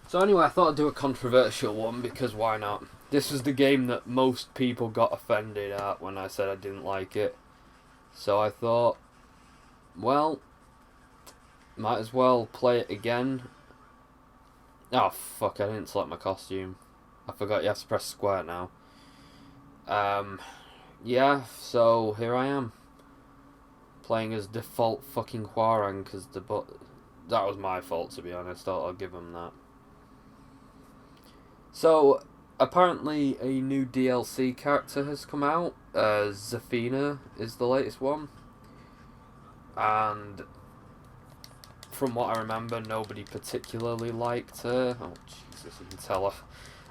So anyway, I thought I'd do a controversial one because why not? This was the game that most people got offended at when I said I didn't like it. So I thought, well, might as well play it again. Oh fuck, I didn't select my costume. I forgot you have to press square now. Yeah, so here I am. Playing as default fucking Hwarang because that was my fault, to be honest. I'll give him that. So, apparently a new DLC character has come out. Zafina is the latest one. And from what I remember, nobody particularly liked her. Oh, Jesus, you can tell her.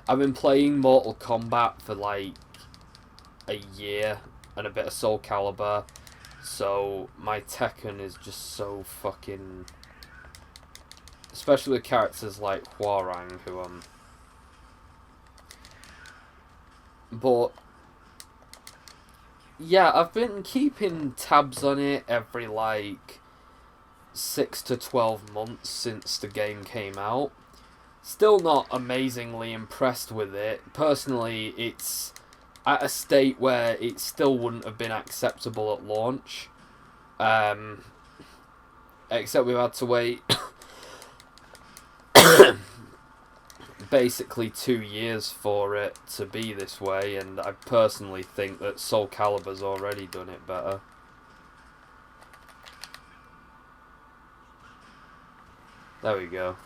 I've been playing Mortal Kombat for like a year and a bit of Soul Calibur. So, my Tekken is just so fucking... Especially with characters like Hwarang, who But, yeah, I've been keeping tabs on it every, like, 6 to 12 months since the game came out. Still not amazingly impressed with it. Personally, it's at a state where it still wouldn't have been acceptable at launch. Except we've had to wait basically 2 years for it to be this way, and I personally think that Soul Calibur's already done it better. There we go.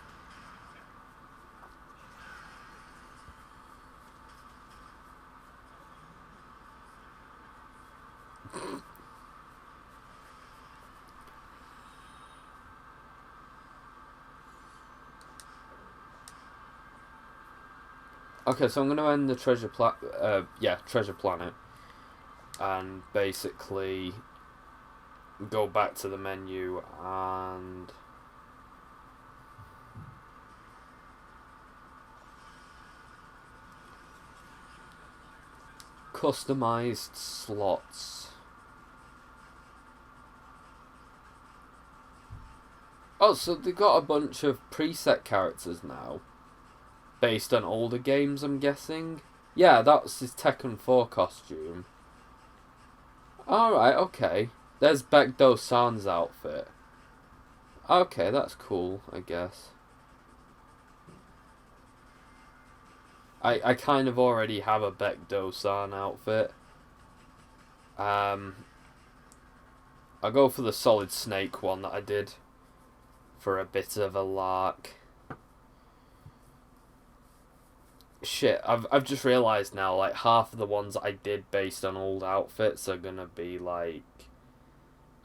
Okay, so I'm going to end the treasure planet, and basically go back to the menu and customized slots. Oh, so they got a bunch of preset characters now. Based on older games, I'm guessing. Yeah, that's his Tekken 4 costume. Alright, okay. There's Baekdo-san's outfit. Okay, that's cool, I guess. I kind of already have a Baekdo-san outfit. I'll go for the Solid Snake one that I did for a bit of a lark. Shit, I've just realised now, like, half of the ones I did based on old outfits are gonna be, like,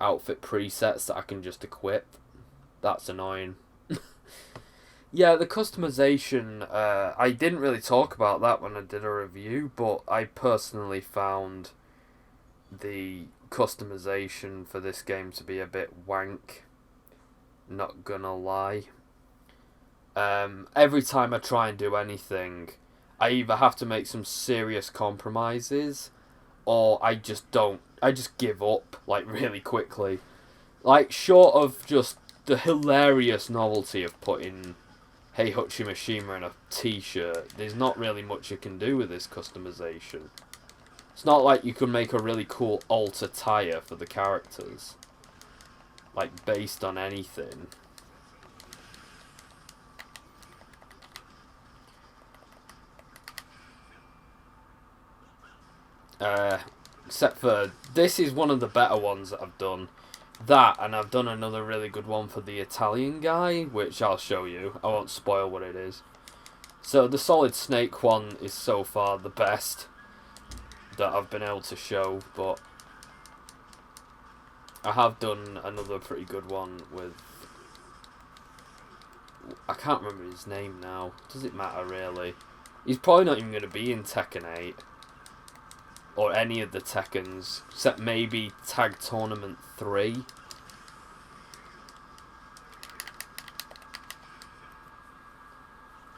outfit presets that I can just equip. That's annoying. Yeah, the customization, I didn't really talk about that when I did a review, but I personally found the customization for this game to be a bit wank. Not gonna lie. Every time I try and do anything, I either have to make some serious compromises, or I just give up, like, really quickly. Like, short of just the hilarious novelty of putting Heihachi Mishima in a t-shirt, there's not really much you can do with this customization. It's not like you can make a really cool alt attire for the characters, like, based on anything. Except for, this is one of the better ones that I've done. That, and I've done another really good one for the Italian guy, which I'll show you. I won't spoil what it is. So, the Solid Snake one is so far the best that I've been able to show, but I have done another pretty good one with... I can't remember his name now. Does it matter, really? He's probably not even going to be in Tekken 8. Or any of the Tekkens, except maybe Tag Tournament 3.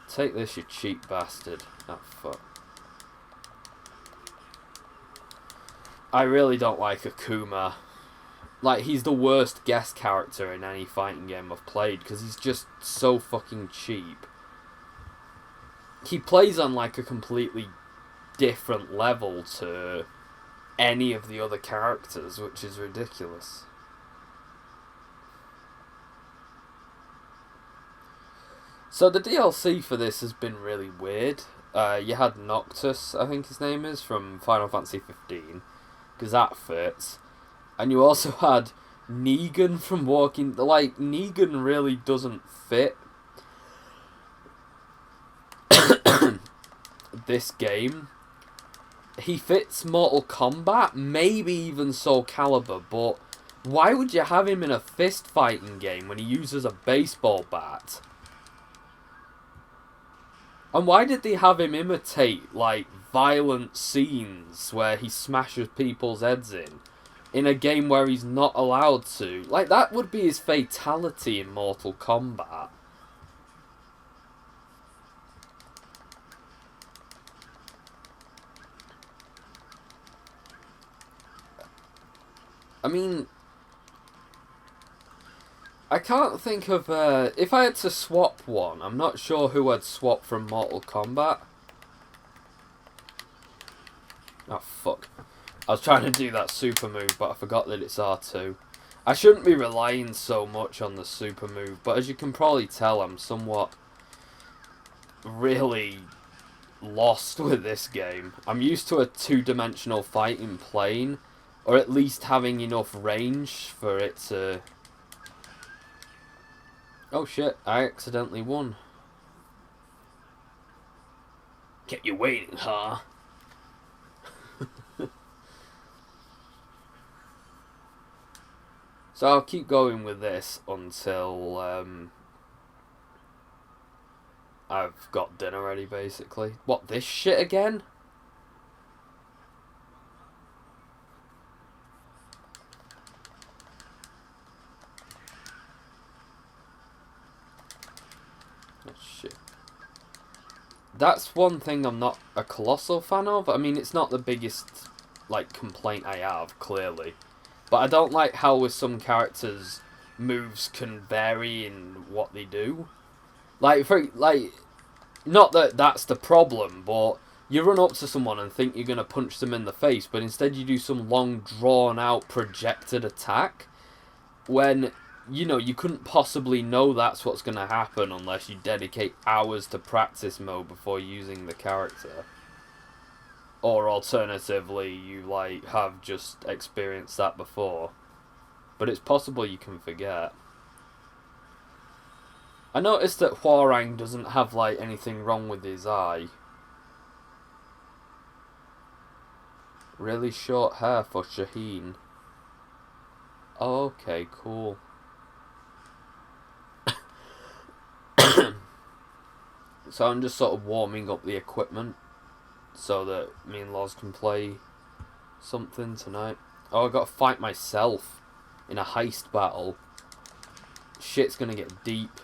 Take this, you cheap bastard. Oh, fuck. I really don't like Akuma. Like, he's the worst guest character in any fighting game I've played, because he's just so fucking cheap. he plays on like a completely different level to any of the other characters, which is ridiculous. So the DLC for this has been really weird. You had Noctis, I think his name is, from Final Fantasy 15, because that fits. And you also had Negan from Walking... Like, Negan really doesn't fit this game. He fits Mortal Kombat, maybe even Soul Calibur, but why would you have him in a fist fighting game when he uses a baseball bat? And why did they have him imitate, like, violent scenes where he smashes people's heads in a game where he's not allowed to? Like, that would be his fatality in Mortal Kombat. I mean, I can't think of, if I had to swap one, I'm not sure who I'd swap from Mortal Kombat. Oh, fuck. I was trying to do that super move, but I forgot that it's R2. I shouldn't be relying so much on the super move, but as you can probably tell, I'm somewhat really lost with this game. I'm used to a two-dimensional fighting plane, or at least having enough range for it to... Oh shit, I accidentally won. Kept you waiting, huh? So I'll keep going with this until I've got dinner ready, basically. What, this shit again? Oh, shit. That's one thing I'm not a colossal fan of. I mean, it's not the biggest, like, complaint I have, clearly. But I don't like how with some characters, moves can vary in what they do. Like, not that that's the problem, but you run up to someone and think you're going to punch them in the face, but instead you do some long, drawn-out, projected attack, when, you know, you couldn't possibly know that's what's going to happen unless you dedicate hours to practice mode before using the character. Or alternatively, you, like, have just experienced that before. But it's possible you can forget. I noticed that Hwoarang doesn't have, like, anything wrong with his eye. Really short hair for Shaheen. Oh, okay, cool. So I'm just sort of warming up the equipment so that me and Loz can play something tonight. Oh, I got to fight myself in a heist battle. Shit's gonna get deep.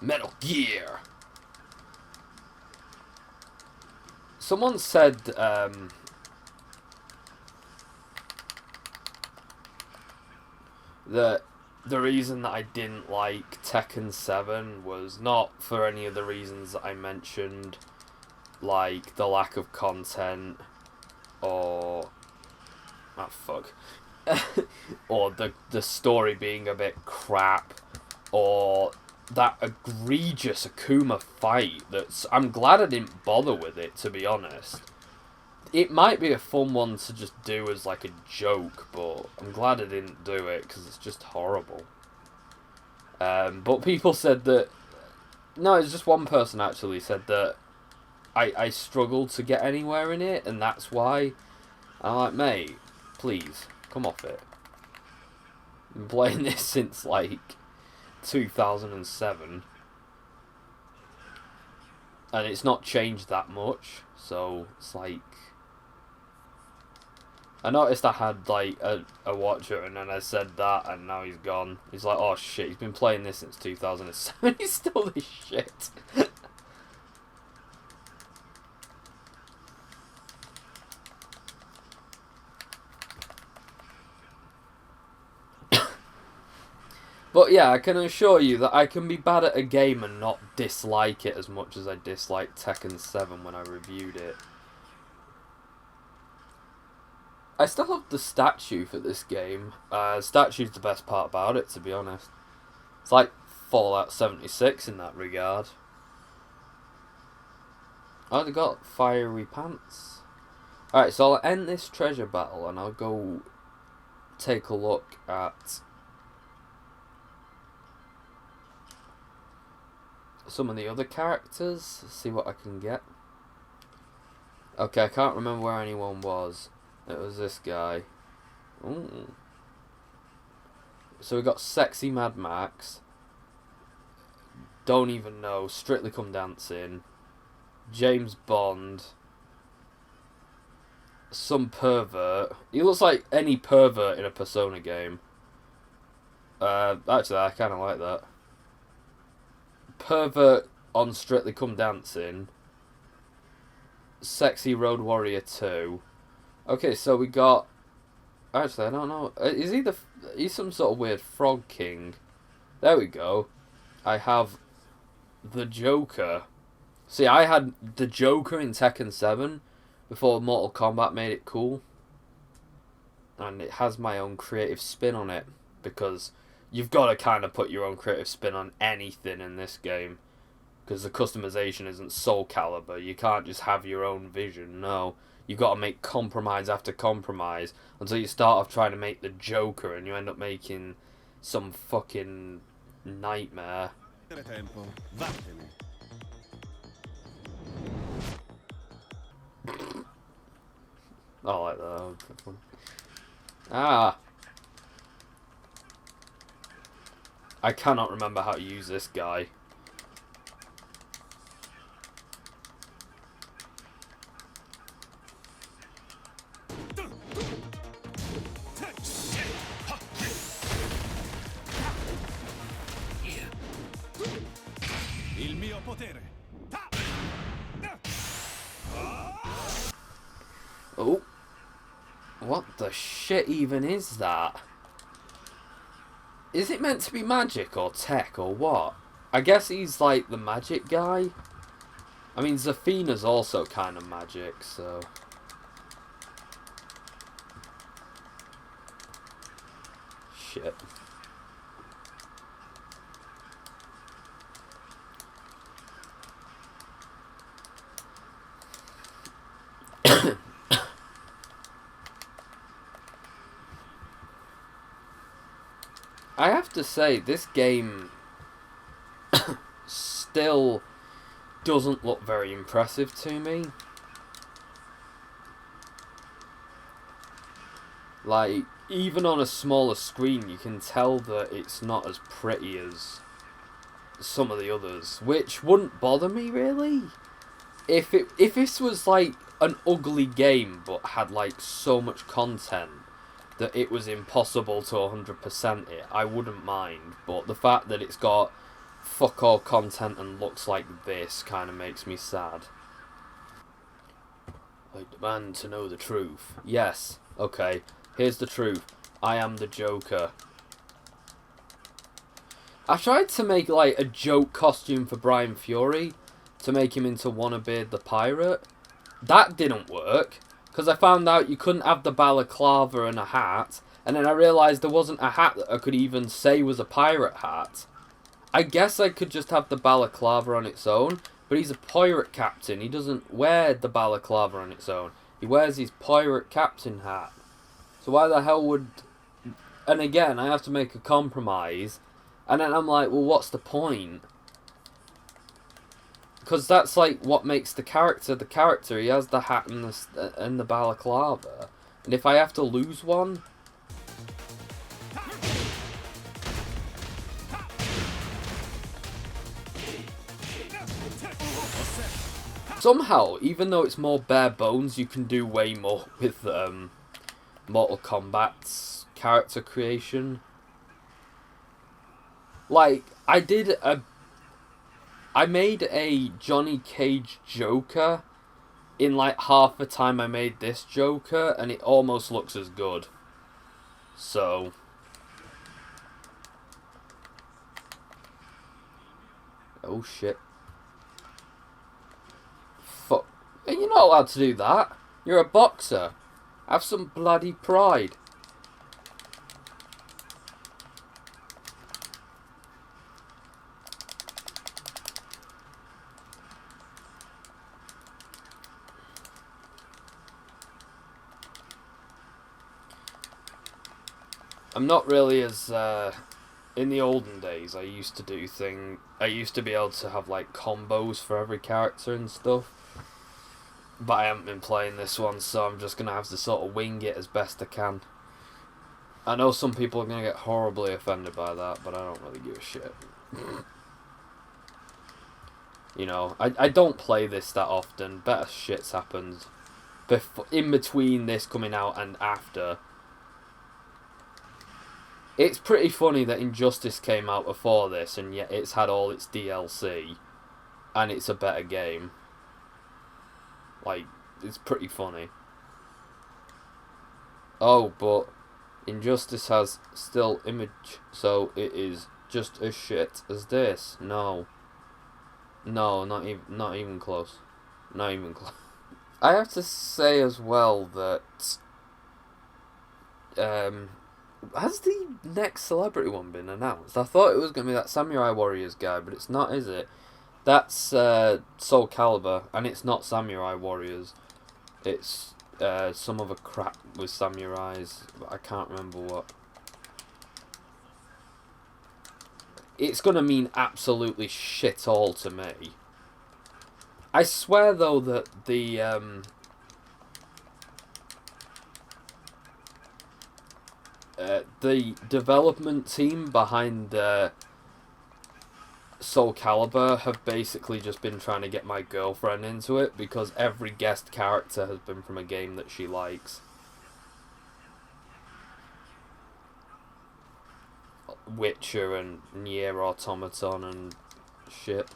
Metal Gear! Someone said, that the reason that I didn't like Tekken 7 was not for any of the reasons that I mentioned, like the lack of content, or... oh, fuck. Or the story being a bit crap, or that egregious Akuma fight that's... I'm glad I didn't bother with it, to be honest. It might be a fun one to just do as like a joke, but I'm glad I didn't do it because it's just horrible. But people said that... No, it's just one person actually said that I struggled to get anywhere in it, and that's why. I'm like, mate, please, come off it. I've been playing this since like 2007. And it's not changed that much, so it's like... I noticed I had, like, a watcher, and then I said that, and now he's gone. He's like, oh shit, he's been playing this since 2007, he's still this shit. But yeah, I can assure you that I can be bad at a game and not dislike it as much as I disliked Tekken 7 when I reviewed it. I still love the statue for this game. Statue's the best part about it, to be honest. It's like Fallout 76 in that regard. Oh, they got fiery pants. Alright, so I'll end this treasure battle and I'll go take a look at some of the other characters, see what I can get. Okay, I can't remember where anyone was. It was this guy. Ooh. So we got Sexy Mad Max. Don't even know. Strictly Come Dancing. James Bond. Some pervert. He looks like any pervert in a Persona game. Actually, I kind of like that. Pervert on Strictly Come Dancing. Sexy Road Warrior 2. Okay, so we got... Actually, I don't know. Is he he's some sort of weird frog king. There we go. I have the Joker. See, I had the Joker in Tekken 7 before Mortal Kombat made it cool. And it has my own creative spin on it. Because you've got to kind of put your own creative spin on anything in this game. Because the customization isn't Soul Calibur. You can't just have your own vision, no. You've got to make compromise after compromise until you start off trying to make the Joker and you end up making some fucking nightmare. I like that. Ah! I cannot remember how to use this guy. Il mio potere. Oh. What the shit even is that? Is it meant to be magic or tech or what? I guess he's like the magic guy. I mean, Zafina's also kind of magic, so... Shit. I have to say, this game still doesn't look very impressive to me. Like, even on a smaller screen, you can tell that it's not as pretty as some of the others, which wouldn't bother me, really. If this was, like, an ugly game, but had, like, so much content that it was impossible to 100% it, I wouldn't mind. But the fact that it's got fuck all content and looks like this kind of makes me sad. I demand to know the truth. Yes, okay, here's the truth. I am the Joker. I tried to make like a joke costume for Brian Fury to make him into Wannabe the Pirate. That didn't work. Because I found out you couldn't have the balaclava and a hat, and then I realised there wasn't a hat that I could even say was a pirate hat. I guess I could just have the balaclava on its own, but he's a pirate captain. He doesn't wear the balaclava on its own. He wears his pirate captain hat. So why the hell would... And again, I have to make a compromise, and then I'm like, well, what's the point? Because that's like what makes the character the character. He has the hat and the balaclava. And if I have to lose one... Somehow, even though it's more bare bones, you can do way more with Mortal Kombat's character creation. Like, I made a Johnny Cage Joker in like half the time I made this Joker, and it almost looks as good. So, Oh shit. Fuck. You're not allowed to do that. You're a boxer. Have some bloody pride. I'm not really as in the olden days. I used to be able to have like combos for every character and stuff. But I haven't been playing this one, so I'm just gonna have to sort of wing it as best I can. I know some people are gonna get horribly offended by that, but I don't really give a shit. You know, I don't play this that often. Better shit's happened in between this coming out and after. It's pretty funny that Injustice came out before this, and yet it's had all its DLC, and it's a better game. Like, it's pretty funny. Oh, but Injustice has still image, so it is just as shit as this. No. No, not even close. Not even close. I have to say as well that has the next celebrity one been announced? I thought it was going to be that Samurai Warriors guy, but it's not, is it? That's Soul Calibur, and it's not Samurai Warriors. It's some other crap with samurais, but I can't remember what. It's going to mean absolutely shit all to me. I swear, though, that the development team behind Soul Calibur have basically just been trying to get my girlfriend into it, because every guest character has been from a game that she likes. Witcher and Nier Automaton and shit.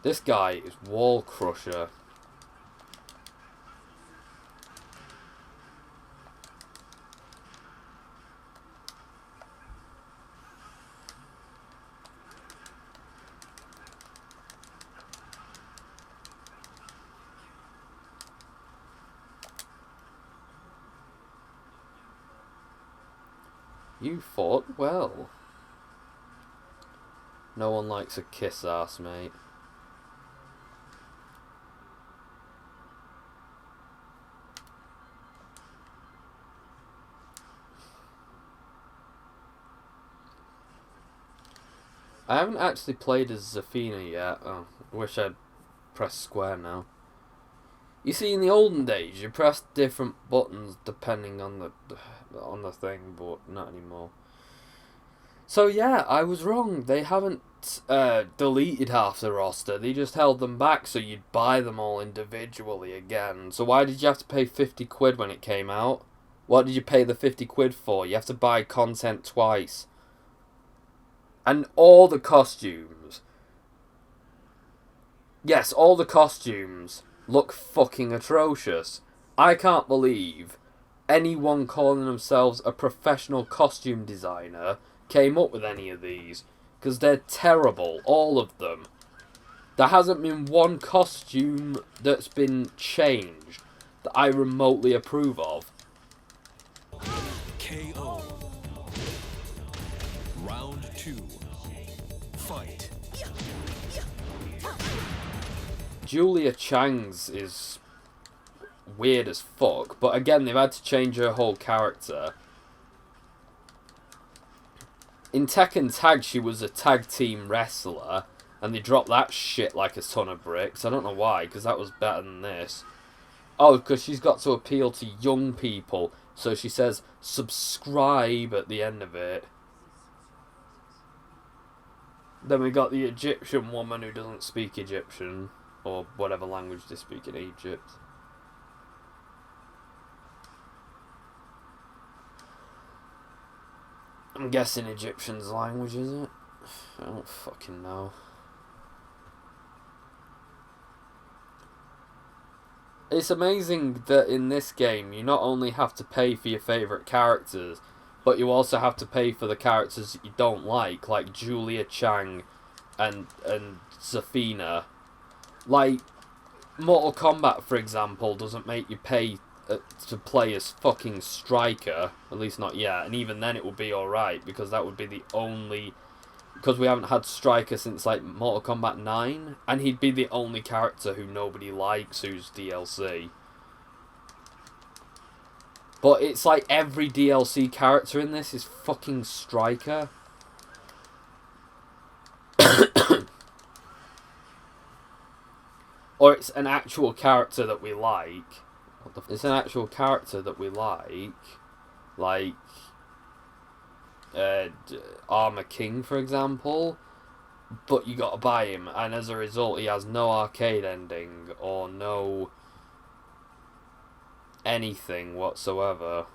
This guy is Wall Crusher. You fought well. No one likes a kiss ass, mate. I haven't actually played as Zafina yet. Oh, wish I'd pressed square now. You see, in the olden days, you pressed different buttons depending on the thing, but not anymore. So yeah, I was wrong. They haven't deleted half the roster. They just held them back so you'd buy them all individually again. So why did you have to pay 50 quid when it came out? What did you pay the 50 quid for? You have to buy content twice. And all the costumes. Yes, all the costumes look fucking atrocious. I can't believe anyone calling themselves a professional costume designer came up with any of these, because they're terrible, all of them. There hasn't been one costume that's been changed that I remotely approve of. KO. Round 2. Fight. Julia Chang's is weird as fuck, but again, they've had to change her whole character. In Tekken Tag, she was a tag team wrestler, and they dropped that shit like a ton of bricks. I don't know why, because that was better than this. Oh, because she's got to appeal to young people, so she says, subscribe at the end of it. Then we got the Egyptian woman who doesn't speak Egyptian, or whatever language they speak in Egypt. I'm guessing Egyptian's language, is it? I don't fucking know. It's amazing that in this game you not only have to pay for your favourite characters, but you also have to pay for the characters that you don't like Julia Chang and Zafina. Like, Mortal Kombat, for example, doesn't make you pay to play as fucking Striker, at least not yet, and even then it would be alright, because that would be the only... Because we haven't had Striker since, like, Mortal Kombat 9, and he'd be the only character who nobody likes who's DLC. But it's like every DLC character in this is fucking Striker. Or it's an actual character that we like. It's an actual character that we like Armor King, for example. But you gotta buy him, and as a result, he has no arcade ending or no anything whatsoever.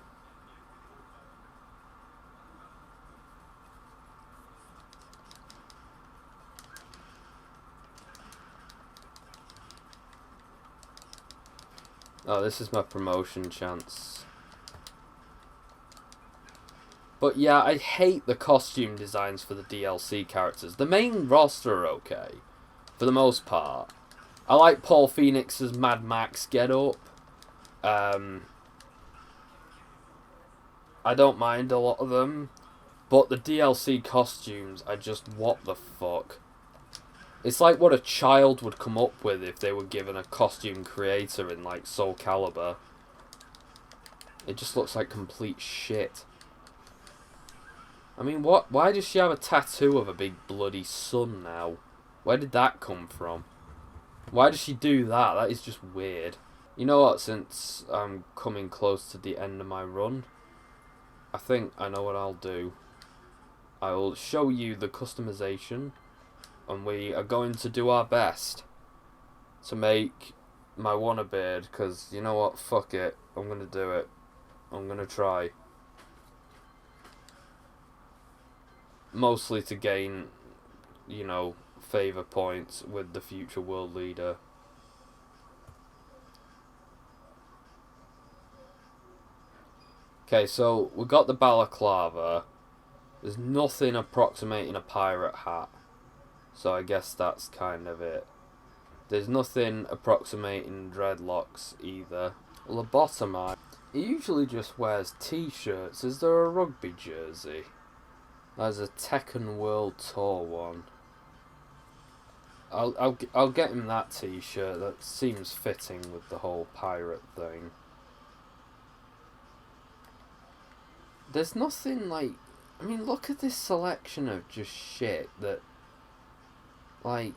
Oh, this is my promotion chance. But yeah, I hate the costume designs for the DLC characters. The main roster are okay, for the most part. I like Paul Phoenix's Mad Max get-up. I don't mind a lot of them. But the DLC costumes are just what the fuck. It's like what a child would come up with if they were given a costume creator in, like, Soul Calibur. It just looks like complete shit. I mean, what? Why does she have a tattoo of a big bloody sun now? Where did that come from? Why does she do that? That is just weird. You know what, since I'm coming close to the end of my run, I think I know what I'll do. I will show you the customization, and we are going to do our best to make my Wannabeard, because you know what, fuck it, I'm going to do it. I'm going to try. Mostly to gain, you know, favour points with the future world leader. Okay, so we got the balaclava. There's nothing approximating a pirate hat. So I guess that's kind of it. There's nothing approximating dreadlocks either. Lobotomy. He usually just wears t-shirts. Is there a rugby jersey? There's a Tekken World Tour one. I'll get him that t-shirt. That seems fitting with the whole pirate thing. There's nothing like... I mean, look at this selection of just shit that... Like,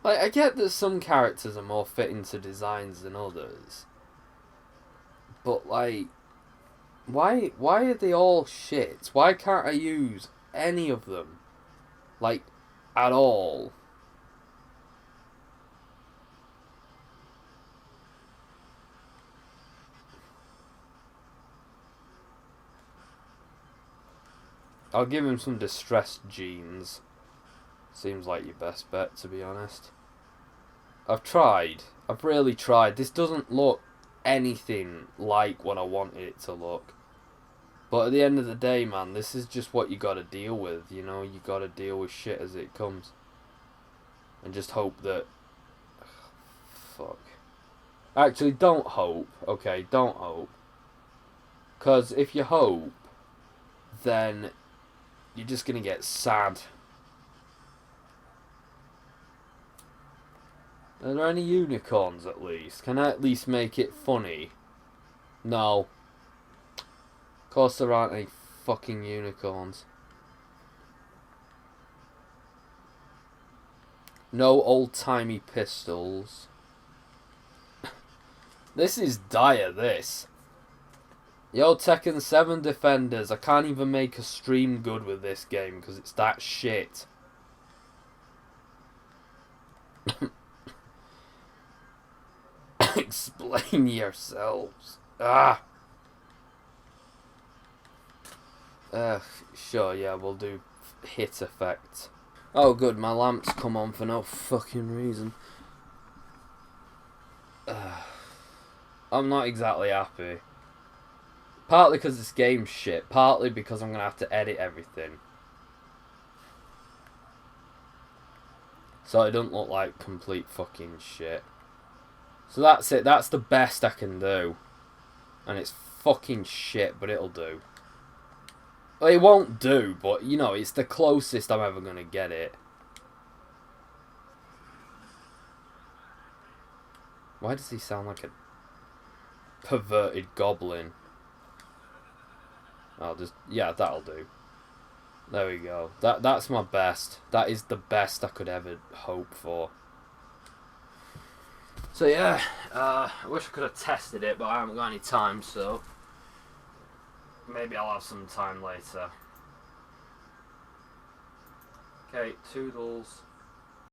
I get that some characters are more fitting to designs than others. But, like, why are they all shit? Why can't I use any of them? Like, at all? I'll give him some distressed jeans. Seems like your best bet, to be honest. I've tried. I've really tried. This doesn't look anything like what I wanted it to look. But at the end of the day, man, this is just what you gotta deal with, you know? You gotta deal with shit as it comes. And just hope that... Fuck. Actually, don't hope. Okay, don't hope. Because if you hope, then you're just gonna get sad. Are there any unicorns at least? Can I at least make it funny? No. Of course there aren't any fucking unicorns. No old-timey pistols. This is dire, this. Yo, Tekken 7 defenders, I can't even make a stream good with this game because it's that shit. Explain yourselves. Ah. Sure, yeah, we'll do hit effect. Oh good, my lamp's come on for no fucking reason. I'm not exactly happy. Partly because this game's shit, partly because I'm going to have to edit everything. So it doesn't look like complete fucking shit. So that's it, that's the best I can do. And it's fucking shit, but it'll do. Well, it won't do, but, you know, it's the closest I'm ever going to get it. Why does he sound like a perverted goblin? I'll just... Yeah, that'll do. There we go. That's my best. That is the best I could ever hope for. So yeah, I wish I could have tested it, but I haven't got any time, so... Maybe I'll have some time later. Okay, toodles.